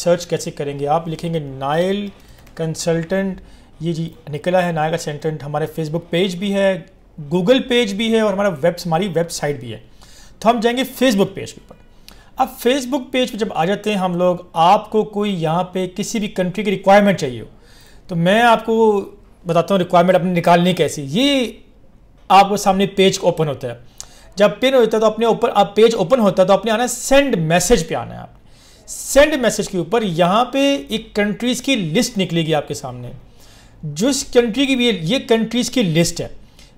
Search कैसे करेंगे। आप लिखेंगे नाइल कंसल्टेंट, ये जी निकला है नाइल कंसल्टेंट। हमारे फेसबुक पेज भी है, गूगल पेज भी है और हमारी वेबसाइट भी है। तो हम जाएंगे फेसबुक पेज के ऊपर। अब फेसबुक पेज पे जब आ जाते हैं हम लोग, आपको कोई यहाँ पे किसी भी कंट्री की रिक्वायरमेंट चाहिए हो तो मैं आपको बताता हूँ रिक्वायरमेंट अपनी निकालनी कैसी। ये आपको सामने पेज ओपन होता है, जब पेन होता है तो अपने ऊपर आप पेज ओपन होता है तो अपने आना है सेंड मैसेज पे आना है। आप सेंड मैसेज के ऊपर यहाँ पे एक कंट्रीज़ की लिस्ट निकलेगी आपके सामने। जिस कंट्री की भी ये कंट्रीज़ की लिस्ट है,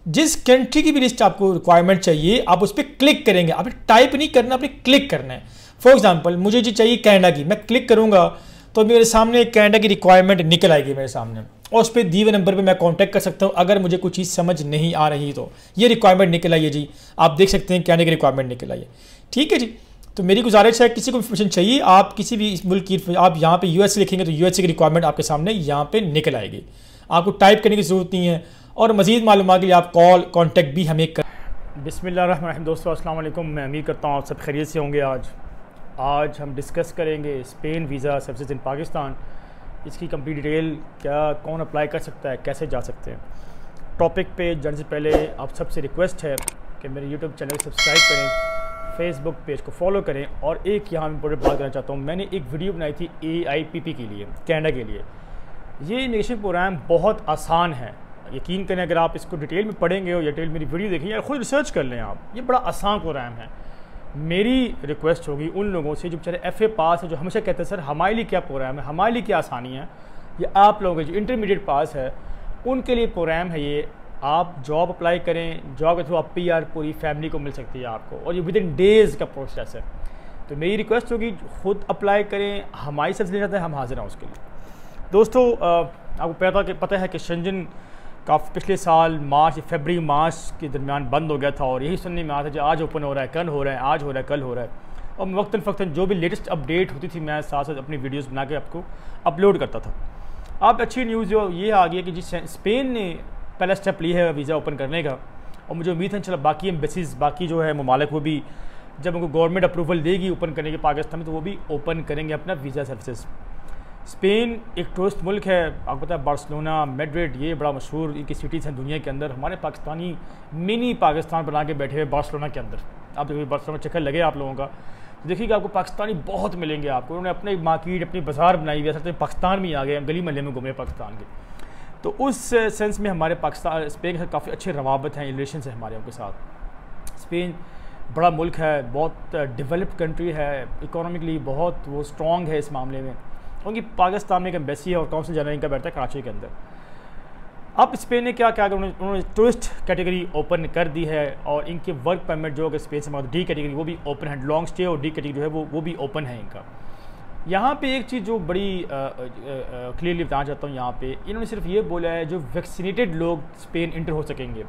जिस कंट्री की भी लिस्ट आपको रिक्वायरमेंट चाहिए आप उस पर क्लिक करेंगे। आपने टाइप नहीं करना, आपने क्लिक करना है। फॉर एग्जांपल मुझे जी चाहिए कनाडा की, मैं क्लिक करूंगा तो मेरे सामने कनाडा की रिक्वायरमेंट निकल आएगी मेरे सामने और उस पर दिए हुए नंबर पे मैं कांटेक्ट कर सकता हूँ अगर मुझे कोई चीज़ समझ नहीं आ रही तो। ये रिक्वायरमेंट निकल आई है जी, आप देख सकते हैं कनाडा की रिक्वायरमेंट निकल आई है। ठीक है जी, तो मेरी गुजारिश है किसी को इन्फॉर्मेशन चाहिए आप किसी भी मुल्क की, आप यहाँ पे यूएसए लिखेंगे तो यूएसए की रिक्वायरमेंट आपके सामने यहाँ पे निकल आएगी। आपको टाइप करने की ज़रूरत नहीं है और मज़ीद मालूमात के लिए आप कॉल कॉन्टैक्ट भी हमें कर। बिस्मिल्लाहिर्रहमानिर्रहीम। दोस्तों अस्सलाम वालेकुम, मैं उम्मीद करता हूँ आप सब खैरियत से होंगे। आज हम डिस्कस करेंगे Spain visa services in Pakistan, इसकी कंप्लीट डिटेल, क्या कौन अप्लाई कर सकता है, कैसे जा सकते हैं। टॉपिक पे जाने से पहले आप सबसे रिक्वेस्ट है कि मेरे यूट्यूब चैनल को सब्सक्राइब करें, फेसबुक पेज को फॉलो करें और एक यहाँ मैं इंपॉर्टेंट बात करना चाहता हूँ। मैंने एक वीडियो बनाई थी AIPP के लिए, कनाडा के लिए। ये इमिग्रेशन प्रोग्राम बहुत आसान है, यकीन करें अगर आप इसको डिटेल में पढ़ेंगे और डिटेल मेरी वीडियो देखें या खुद रिसर्च कर लें आप, ये बड़ा आसान प्रोग्राम है। मेरी रिक्वेस्ट होगी उन लोगों से जो बेचारे FA पास है, जो हमेशा कहते हैं सर हमारे लिए क्या प्रोग्राम है, हमारे लिए क्या आसानी है। ये आप लोगों के जो इंटरमीडिएट पास है उनके लिए प्रोग्राम है ये। आप जॉब अप्लाई करें, जॉब के थ्रू आप PR पूरी फैमिली को मिल सकती है आपको, और ये विदिन डेज़ का प्रोसेस है। तो मेरी रिक्वेस्ट होगी खुद अप्लाई करें, हमारी सर्विस ले जाते हैं, हम हाजिर हैं उसके लिए। दोस्तों आपको पता है कि शेंजन का पिछले साल फरवरी मार्च के दरमियान बंद हो गया था और यही सुनने में आता है कि आज ओपन हो रहा है, कल हो रहा है, आज हो रहा है, कल हो रहा है। और वक्तन फ़क्तन जो भी लेटेस्ट अपडेट होती थी मैं साथ साथ अपनी वीडियोस बना के आपको अपलोड करता था। अब अच्छी न्यूज़ जो ये आ गई है कि जिस स्पेन ने पहला स्टेप लिया है वीज़ा ओपन करने का, और मुझे उम्मीद है चलो बाकी एम्बेसीज, बाकी जो है ममालिक, वो भी जब उनको गवर्नमेंट अप्रूवल देगी ओपन करने के पाकिस्तान में तो वो भी ओपन करेंगे अपना वीज़ा सर्विसेज। स्पेन एक टूरिस्ट मुल्क है, आपको पता है बार्सिलोना, मैड्रिड, ये बड़ा मशहूर इनकी सिटीज़ हैं दुनिया के अंदर। हमारे पाकिस्तानी मिनी पाकिस्तान बना के बैठे हुए बार्सिलोना के अंदर। आप देखिए बार्सिलोना चक्कर लगे आप लोगों का तो देखिएगा आपको पाकिस्तानी बहुत मिलेंगे आपको। उन्होंने अपनी मार्केट, अपनी बाज़ार बनाई हुई है, पाकिस्तान में आ गए, गली महल्ले में घूमे पाकिस्तान के। तो उस सेंस में हमारे पाकिस्तान स्पेन के साथ काफ़ी अच्छे रवाबत हैं, रिलेशन है हमारे उनके साथ। स्पेन बड़ा मुल्क है, बहुत डेवलप्ड कंट्री है, इकोनॉमिकली बहुत वो स्ट्रॉन्ग है इस मामले में। उनकी पाकिस्तान में एक एम्बेसी है और काउंसिल जनरल इनका बैठता है कराची के अंदर। अब स्पेन ने क्या क्या उन्होंने टूरिस्ट कैटेगरी ओपन कर दी है और इनके वर्क परमिट जो है स्पेन से D कैटेगरी वो भी ओपन है, लॉन्ग स्टे और D कैटेगरी जो है वो भी ओपन है इनका। यहाँ पे एक चीज़ जो बड़ी क्लियरली बताना चाहता हूँ, यहाँ पे इन्होंने सिर्फ ये बोला है जो वैक्सीनेटेड लोग स्पेन इंटर हो सकेंगे।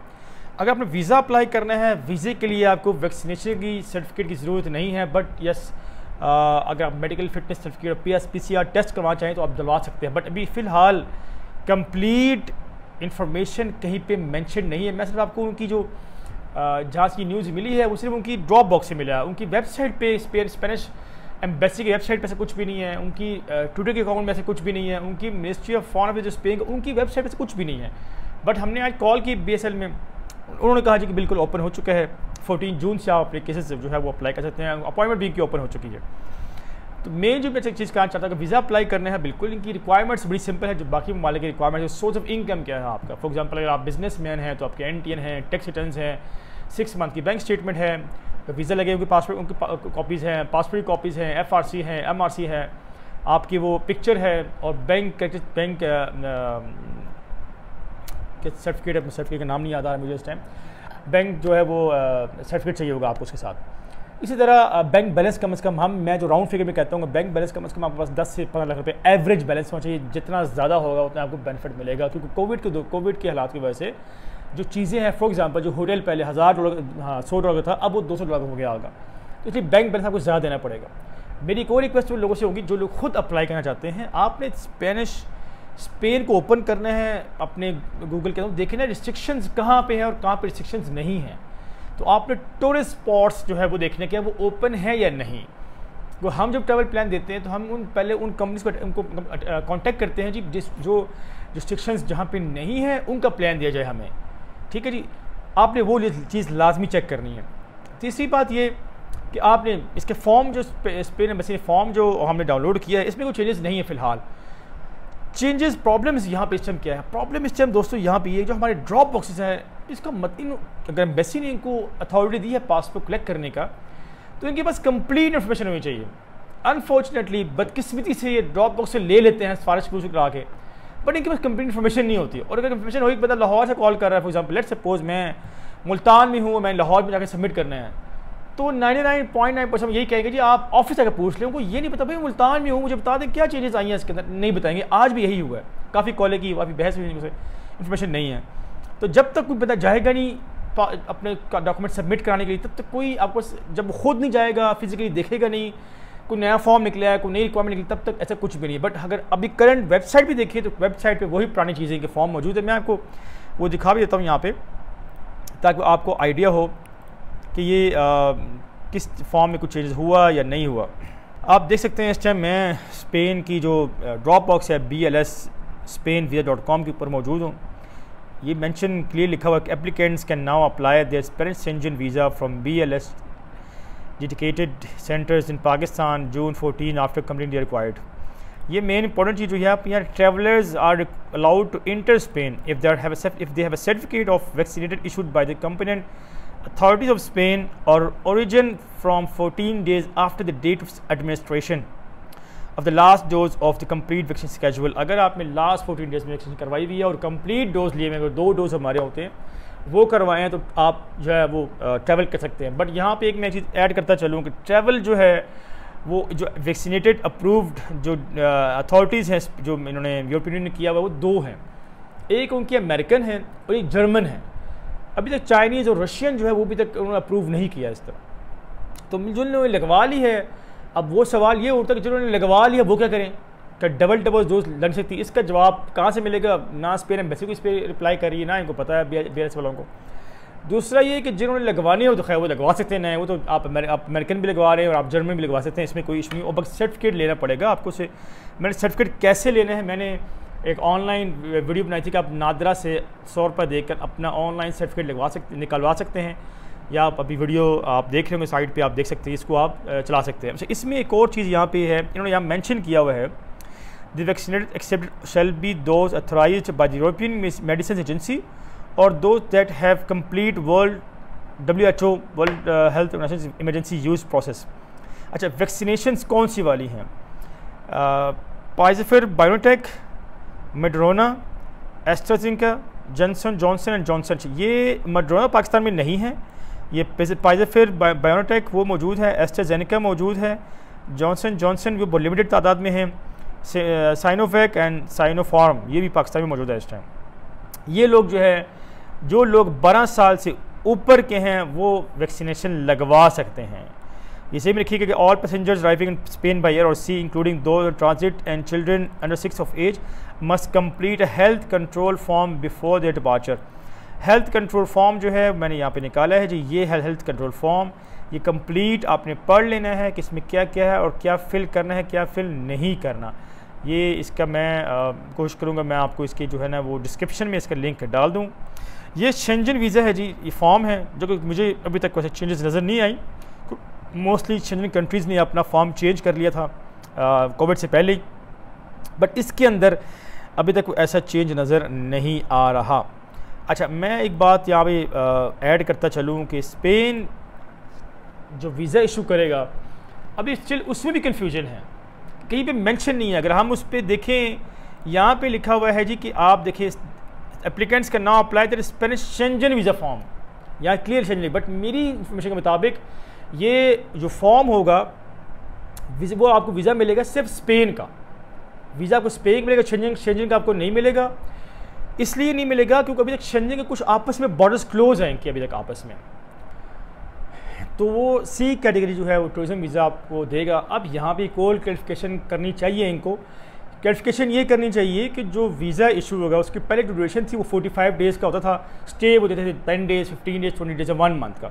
अगर आपने वीज़ा अप्लाई करना है, वीज़े के लिए आपको वैक्सीनेशन की सर्टिफिकेट की ज़रूरत नहीं है, बट यस अगर आप मेडिकल फिटनेस सर्टिफिकेट और PCR टेस्ट करवाना चाहें तो आप दिलवा सकते हैं। बट अभी फ़िलहाल कंप्लीट इंफॉर्मेशन कहीं पे मेंशन नहीं है। मैं सिर्फ आपको उनकी जो जहाँ की न्यूज़ मिली है वो सिर्फ उनकी ड्रॉप बॉक्स से मिला है। उनकी वेबसाइट पे स्पेनिश एम्बेसी की वेबसाइट पे से कुछ भी नहीं है, उनकी ट्विटर के अकाउंट में से कुछ भी नहीं है, उनकी ministry of foreign affairs Spain उनकी वेबसाइट पे से कुछ भी नहीं है। बट हमने आज कॉल की BSL में, उन्होंने कहा जी कि बिल्कुल ओपन हो चुका है। 14 जून से आप अपने केसेस जो है वो अप्लाई कर सकते हैं, अपॉइंटमेंट भी इनकी ओपन हो चुकी है। तो मेन जो मैं एक चीज़ कहना चाहता हूँ कि वीज़ा अप्लाई करना है, बिल्कुल इनकी रिक्वायरमेंट्स बड़ी सिंपल है। जो बाकी ममालिक की रिक्वायरमेंट है, सोर्स ऑफ इनकम क्या है आपका। फॉर एग्जांपल अगर आप बिजनेसमैन हैं तो आपके NTN हैं, टैक्स रिटर्न्स हैं, 6 मंथ की बैंक स्टेटमेंट है, तो वीज़ा लगे उनके पासपोर्ट, उनकी कॉपीज़ हैं, पासपोर्ट की कॉपीज़ हैं, FRC हैं, MRC है, आपकी वो पिक्चर है और बैंक सर्टिफिकेट का नाम नहीं याद आ रहा मुझे इस टाइम, बैंक जो है वो सर्टिफिकेट चाहिए होगा आपको उसके साथ। इसी तरह बैंक बैलेंस कम से कम मैं जो राउंड फिगर में कहता हूँ बैंक बैलेंस कम से कम आपके पास 10 से 15 लाख रुपए एवरेज बैलेंस होना चाहिए। जितना ज़्यादा होगा उतना आपको बेनिफिट मिलेगा, क्योंकि कोविड के हालात की वजह से जो चीज़ें हैं, फॉर एग्जांपल जो होटल पहले $100 का था, अब वो $200 हो गया होगा, तो इसलिए बैंक बैलेंस आपको ज़्यादा देना पड़ेगा। मेरी एक और रिक्वेस्ट उन लोगों से होगी जो लोग खुद अप्लाई करना चाहते हैं, आपने स्पेन को ओपन करना है अपने गूगल के अंदर, देखें ना रिस्ट्रिक्शंस कहाँ पे हैं और कहाँ पे रिस्ट्रिक्शंस नहीं हैं। तो आपने टूरिस्ट स्पॉट्स जो है वो देखने के वो ओपन है या नहीं। वो हम जब ट्रैवल प्लान देते हैं तो हम पहले उन कंपनीज को उनको कांटेक्ट करते हैं जी, जो रिस्ट्रिक्शंस जहाँ पे नहीं है उनका प्लान दिया जाए हमें, ठीक है जी। आपने वो चीज़ लाजमी चेक करनी है। तीसरी बात ये कि आपने इसके फॉर्म जो स्पेन एम्बेसी फॉर्म जो हमने डाउनलोड किया है इसमें कोई चेंजेस नहीं है फ़िलहाल। चेंजेस प्रॉब्लम्स यहाँ पे इस टाइम क्या है, प्रॉब्लम इस टाइम दोस्तों यहाँ पे ये जो हमारे ड्रॉप बॉक्सेस हैं इसका अगर एम्बेसी ने इनको अथॉरिटी दी है पासपोर्ट कलेक्ट करने का तो इनके पास कंप्लीट इन्फॉर्मेशन होनी चाहिए। अनफॉर्चुनेटली बदकिस्मती से ये ड्रॉप बॉक्स से ले लेते हैं सिफारिश पूछ करा के, बट इनके पास कंप्लीट इन्फॉर्मेशन नहीं होती। और अगर इन्फॉर्मेशन होगी, बंदा लाहौर से कॉल कर रहा है फॉर एग्जाम्पल, लेट्स सपोज मैं मुल्तान में हूँ, मैं लाहौर में जाकर सबमिट करना है, तो 99.9% यही कहेंगे जी आप ऑफिस आकर पूछ लें। उनको ये नहीं पता भाई मुल्तान में हूँ, मुझे बता दें क्या चेंजेस आई हैं इसके अंदर, नहीं बताएंगे। आज भी यही हुआ है, काफ़ी कॉलेज की काफ़ी बहस हुई, इन्फॉर्मेशन नहीं है। तो जब तक कोई बंदा जाएगा नहीं अपने डॉक्यूमेंट सबमिट कराने के लिए, तब तक कोई आपको जब खुद नहीं जाएगा, फिजिकली देखेगा नहीं, कोई नया फॉर्म निकला है, कोई नई रिक्वायरमेंट निकली, तब तक ऐसा कुछ भी नहीं। बट अगर अभी करंट वेबसाइट भी देखिए तो वेबसाइट पे वही पुरानी चीज़ें के फॉर्म मौजूद है। मैं आपको वो दिखा भी देता हूँ यहाँ पे, ताकि आपको आइडिया हो कि ये किस फॉर्म में कुछ चेंजेस हुआ या नहीं हुआ। आप देख सकते हैं इस टाइम मैं स्पेन की जो ड्रॉप बॉक्स है BLS-SpainVisa.com के ऊपर मौजूद हूँ। ये मेंशन क्लियर लिखा हुआ है कि applicants can now apply their Spanish Schengen visa from BLS dedicated centers in Pakistan June 14 after completing the required। ये मेन इंपॉर्टेंट चीज़ जो है आप यहाँ travellers are allowed to enter Spain if they have a certificate of vaccinated issued by the company authorities of Spain or origin from 14 days after the date of administration of the last dose of the complete vaccination schedule। अगर आपने last 14 days में vaccination करवाई हुई है और complete dose लिए हुए, अगर 2 डोज हमारे होते हैं वो करवाएं हैं तो आप जो है वो ट्रैवल कर सकते हैं। बट यहाँ पे एक मैं चीज़ ऐड करता चलूँ कि ट्रैवल जो है वो जो वैक्सीनेटेड अप्रूव्ड जो अथॉरिटीज़ हैं जो इन्होंने यूरोपियन यूनियन ने किया हुआ वो 2 हैं, एक उनकी अमेरिकन है और एक जर्मन है। अभी तक चाइनीज़ और रशियन जो है वो भी तक उन्होंने अप्रूव नहीं किया इस तरह। तो जिन्होंने लगवा ली है, अब वो सवाल ये उठता है कि जिन्होंने लगवा लिया वो क्या करें, क्या डबल डोज लग सकती है? इसका जवाब कहाँ से मिलेगा? ना स्पेन एम्बेसी को इस पर रिप्लाई करिए, ना इनको पता है BLS वालों को। दूसरा ये कि जिन्होंने लगवानी हो तो खैर वो लगवा सकते हैं, वो तो आप अमेरिकन भी लगवा रहे हैं और आप जर्मन भी लगवा सकते हैं, इसमें कोई इशू नहीं। और बस सर्टिफिकेट लेना पड़ेगा आपको से। मैंने सर्टिफिकेट कैसे लेना है, मैंने एक ऑनलाइन वीडियो बनाई थी कि आप नादरा से 100 रुपये देकर अपना ऑनलाइन सर्टिफिकेट निकलवा सकते हैं, या आप अभी वीडियो आप देख रहे होंगे साइट पे, आप देख सकते हैं, इसको आप चला सकते हैं। अच्छा, इसमें एक और चीज़ यहाँ पे है, इन्होंने यहाँ मेंशन किया हुआ है the vaccinated accepted shall be those authorized by the European medicine agency और those that have complete WHO world health organization emergency use process. अच्छा, वैक्सीनेशन कौन सी वाली हैं? Pfizer, biotech, Moderna, AstraZeneca, Johnson and Johnson. ये Moderna Pakistan में नहीं है, ये फाइजर बायोटेक वो मौजूद है, एस्ट्राजेनेका मौजूद है, जॉनसन वो लिमिटेड तादाद में है, साइनोवैक एंड साइनोफार्म ये भी पाकिस्तान में मौजूद है इस टाइम। ये लोग जो लोग 12 साल से ऊपर के हैं वो वैक्सीनेशन लगवा सकते हैं। इसे भी लिखिएगा कि all passengers arriving in Spain by air or sea including those transit and children under 6 of age must complete health control form before their departure. Health control form जो है मैंने यहाँ पे निकाला है जी, ये है हेल्थ कंट्रोल फॉर्म। ये कंप्लीट आपने पढ़ लेना है कि इसमें क्या क्या है और क्या फिल करना है, क्या फिल नहीं करना। ये इसका मैं कोशिश करूँगा मैं आपको इसकी जो है ना वो डिस्क्रिप्शन में इसका लिंक डाल दूँ। ये शेंजन वीज़ा है जी, ये फॉर्म है जो कि मुझे अभी तक वैसे चेंजेस नज़र नहीं आई। मोस्टली शेंजन कंट्रीज़ ने अपना फॉर्म चेंज कर लिया था कोविड से पहले ही, बट इसके अंदर अभी तक ऐसा चेंज नज़र नहीं आ रहा। अच्छा, मैं एक बात यहाँ पे ऐड करता चलूँ कि स्पेन जो वीज़ा इशू करेगा अभी स्टिल उसमें भी कन्फ्यूजन है, कहीं पे मेंशन नहीं है। अगर हम उस पर देखें, यहाँ पे लिखा हुआ है जी कि आप देखिए एप्लीकेंट्स का now apply that Spanish Schengen visa form, यहाँ क्लियर शेंजन। बट मेरी इन्फॉर्मेशन के मुताबिक ये जो फॉर्म होगा वो आपको वीज़ा मिलेगा सिर्फ स्पेन का, वीज़ा आपको स्पेन मिलेगा, शेंजन का आपको नहीं मिलेगा। इसलिए नहीं मिलेगा क्योंकि अभी तक शेंजन के कुछ आपस में बॉर्डर्स क्लोज हैं कि अभी तक आपस में, तो वो सी कैटेगरी जो है वो टूरिज्म वीज़ा आपको देगा। अब यहाँ पे एक और क्लैरिफिकेशन करनी चाहिए इनको। क्लैरिफिकेशन ये करनी चाहिए कि जो वीज़ा इशू होगा उसकी पहले ड्यूरेशन थी वो 45 डेज़ का होता था, स्टे वो देते थे 10 डेज़, 15 डेज़, 20 डेज़, 1 मंथ का।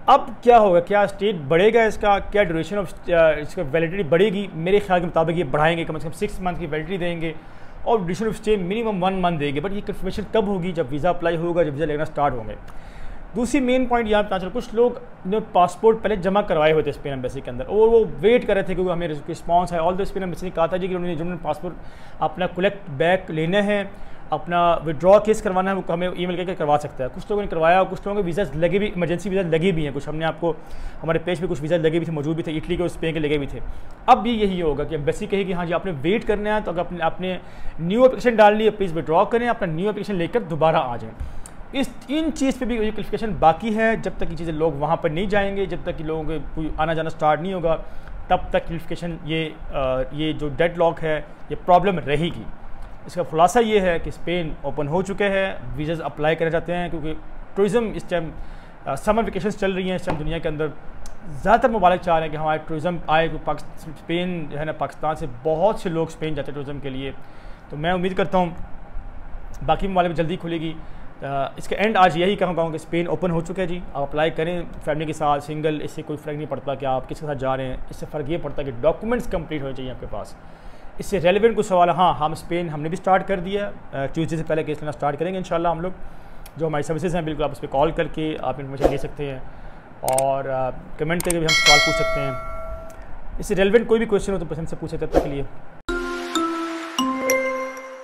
अब क्या होगा, क्या स्टेट बढ़ेगा इसका, क्या ड्यूरेशन ऑफ इसका वैलिडिटी बढ़ेगी? मेरे ख्याल के मुताबिक ये बढ़ाएंगे, कम से कम 6 मंथ की वैलिडिटी देंगे और duration of stay minimum 1 month देंगे। बट ये कन्फर्मेशन कब होगी? जब वीज़ा अप्लाई होगा, जब वीज़ा लगना स्टार्ट होंगे। दूसरी मेन पॉइंट यहाँ पता चला, कुछ लोग ने पासपोर्ट पहले जमा करवाए हुए थे स्पेन एम्बेसी के अंदर और वो वेट कर रहे थे क्योंकि हमें रिस्पॉन्स है। ऑल द स्पेन एम्बेसी ने कहा था जी कि जिन्होंने पासपोर्ट अपना कलेक्ट बैक लेना है, अपना विड्रॉ केस करवाना है, वो हमें ईमेल करके करवा सकता है। कुछ लोगों ने करवाया और कुछ लोगों के वीज़ा लगे भी, इमरजेंसी वीज़ा लगे भी हैं। कुछ हमने आपको हमारे पेज पे कुछ वीज़ा लगे भी थे, मौजूद भी थे, इटली के और स्पेन के लगे भी थे। अब भी यही होगा कि एम्बेसी कहेगी हाँ जी आपने वेट करना है, तो अगर आपने न्यू एप्लीकेशन डाल ली है प्लीज़ विड्रॉ करें, अपना न्यू एप्लीकेशन लेकर दोबारा आ जाएँ। इन चीज़ पे भी ये क्लिफिकेशन बाकी है। जब तक ये चीज़ें लोग वहाँ पर नहीं जाएंगे, जब तक कि लोगों के कोई आना जाना स्टार्ट नहीं होगा, तब तक क्लिफिकेशन ये जो डेडलॉक है ये प्रॉब्लम रहेगी। इसका खुलासा ये है कि स्पेन ओपन हो चुके हैं, वीज़ाज़ अप्लाई करे जाते हैं क्योंकि टूरिज़म इस टाइम समर वेकेशन चल रही हैं। इस टाइम दुनिया के अंदर ज़्यादातर ममालिक चाह रहे हैं कि हमारे टूरिज़म आए। स्पेन जो है ना, पाकिस्तान से बहुत से लोग स्पेन जाते हैं टूरिज़म के लिए। तो मैं उम्मीद करता हूँ बाकी ममालिक में जल्दी खुलेगी। इसका एंड आज यही कहूँगा कि स्पेन ओपन हो चुका है जी। आप अप्लाई करें फैमिली के साथ, सिंगल, इससे कोई फ़र्क नहीं पड़ता कि आप किसके साथ जा रहे हैं। इससे फ़र्क ये पड़ता है कि डॉक्यूमेंट्स कंप्लीट होने चाहिए आपके पास। इससे रेलिवेंट कुछ सवाल है। हाँ, हम स्पेन हमने भी स्टार्ट कर दिया, ट्यूसडे से पहले केस लेना स्टार्ट करेंगे इंशाल्लाह हम लोग। जो हमारी सर्विसेज हैं बिल्कुल आप उस पर कॉल करके आप इन्फॉर्मेशन ले सकते हैं और कमेंट करके भी हम सवाल पूछ सकते हैं। इससे रेलिवेंट कोई भी क्वेश्चन हो तो पसंद से पूछ सकते हैं। तब तक के लिए